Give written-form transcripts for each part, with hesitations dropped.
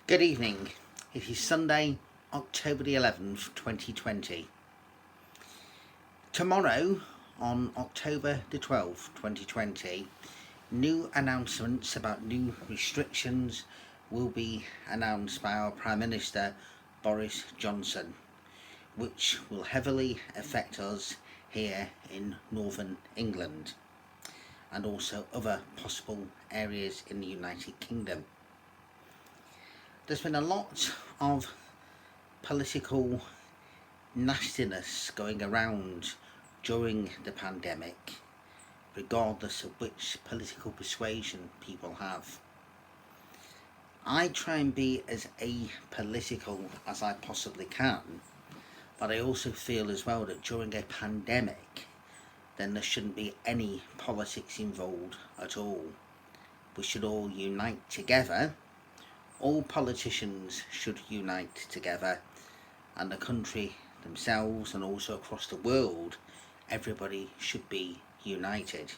Good evening. It is Sunday, October the 11th, 2020. Tomorrow, on October the 12th, 2020, new announcements about new restrictions will be announced by our Prime Minister Boris Johnson, which will heavily affect us here in Northern England and also other possible areas in the United Kingdom. There's been a lot of political nastiness going around during the pandemic, regardless of which political persuasion people have. I try and be as apolitical as I possibly can, but I also feel as well that during a pandemic, then there shouldn't be any politics involved at all. We should all unite together. All politicians should unite together, and the country themselves and also across the world, everybody should be united.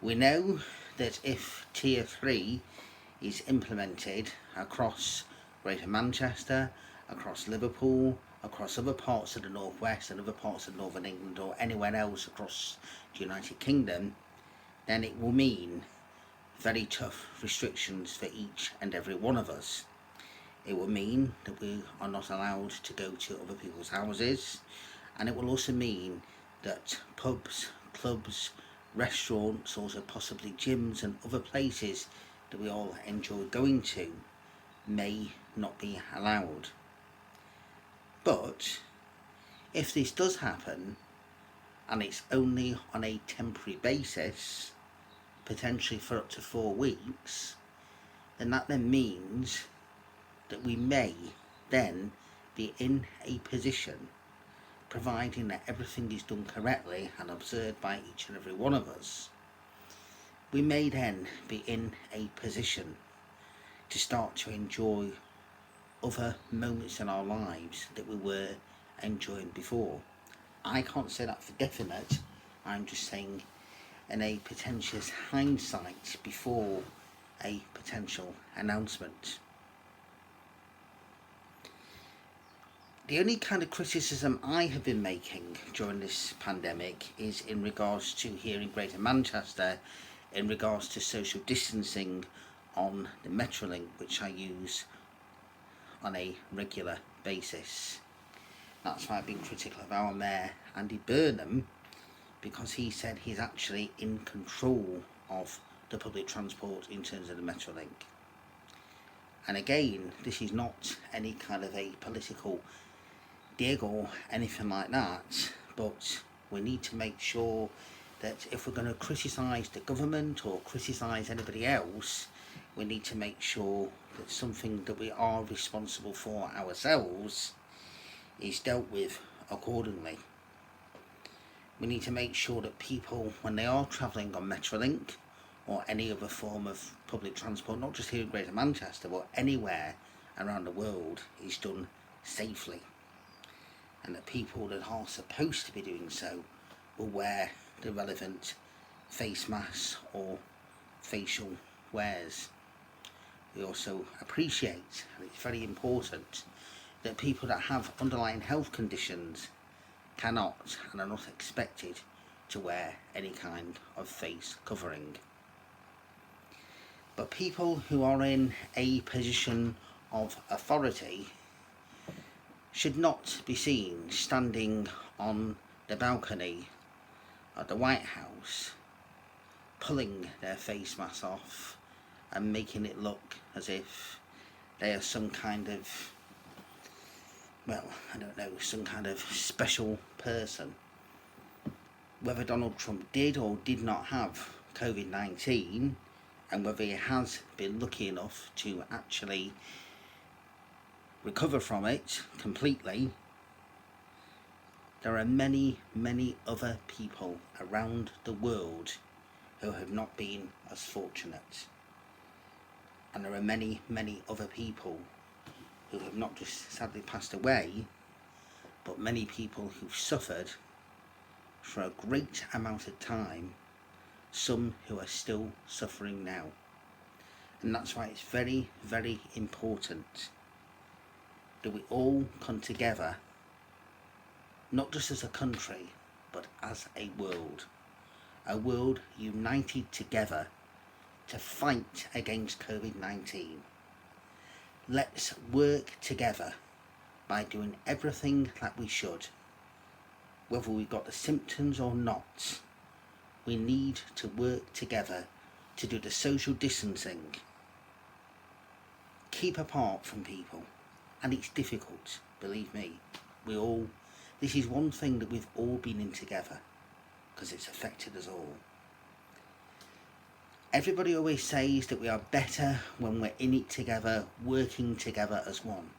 We know that if Tier 3 is implemented across Greater Manchester, across Liverpool, across other parts of the North West and other parts of Northern England or anywhere else across the United Kingdom, then it will mean very tough restrictions for each and every one of us. It will mean that we are not allowed to go to other people's houses, and it will also mean that pubs, clubs, restaurants, also possibly gyms and other places that we all enjoy going to may not be allowed. But if this does happen, and it's only on a temporary basis, potentially for up to 4 weeks, then that then means that we may then be in a position, providing that everything is done correctly and observed by each and every one of us, we may then be in a position to start to enjoy other moments in our lives that we were enjoying before. I can't say that for definite, I'm just saying in a potential hindsight before a potential announcement. The only kind of criticism I have been making during this pandemic is in regards to here in Greater Manchester, in regards to social distancing on the Metrolink, which I use on a regular basis. That's why I've been critical of our Mayor Andy Burnham, because he said he's actually in control of the public transport in terms of the Metrolink. And again, this is not any kind of a political dig or anything like that, but we need to make sure that if we're going to criticise the government or criticise anybody else, we need to make sure that something that we are responsible for ourselves is dealt with accordingly. We need to make sure that people, when they are travelling on Metrolink or any other form of public transport, not just here in Greater Manchester but anywhere around the world, is done safely, and that people that are supposed to be doing so will wear the relevant face masks or facial wears. We also appreciate, and it's very important, that people that have underlying health conditions cannot and are not expected to wear any kind of face covering. But people who are in a position of authority should not be seen standing on the balcony at the White House, pulling their face mask off and making it look as if they are some kind of, well, I don't know, some kind of special person. Whether Donald Trump did or did not have COVID-19, and whether he has been lucky enough to actually recover from it completely, there are many, many other people around the world who have not been as fortunate. And there are many, many other people who have not just sadly passed away, but many people who've suffered for a great amount of time, some who are still suffering now. And that's why it's very, very important that we all come together, not just as a country, but as a world united together to fight against COVID-19. Let's work together by doing everything that we should. Whether we've got the symptoms or not, we need to work together to do the social distancing. Keep apart from people, and it's difficult, believe me. This is one thing that we've all been in together, because it's affected us all. Everybody always says that we are better when we're in it together, working together as one.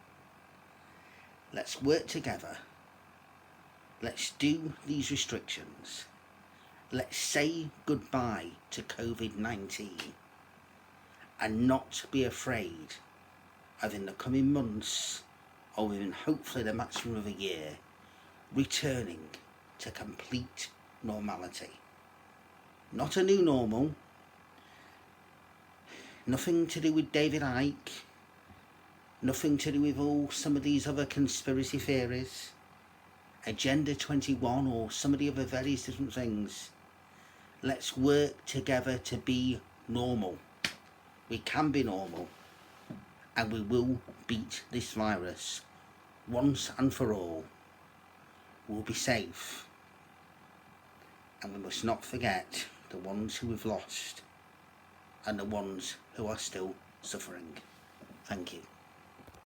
Let's work together. Let's do these restrictions. Let's say goodbye to COVID-19 and not be afraid of, in the coming months, or within hopefully the maximum of a year, returning to complete normality. Not a new normal, nothing to do with David Icke, nothing to do with all some of these other conspiracy theories, Agenda 21 or some of the other various different things. Let's work together to be normal. We can be normal, and we will beat this virus once and for all. We'll be safe, and we must not forget the ones who we've lost and the ones who are still suffering. Thank you.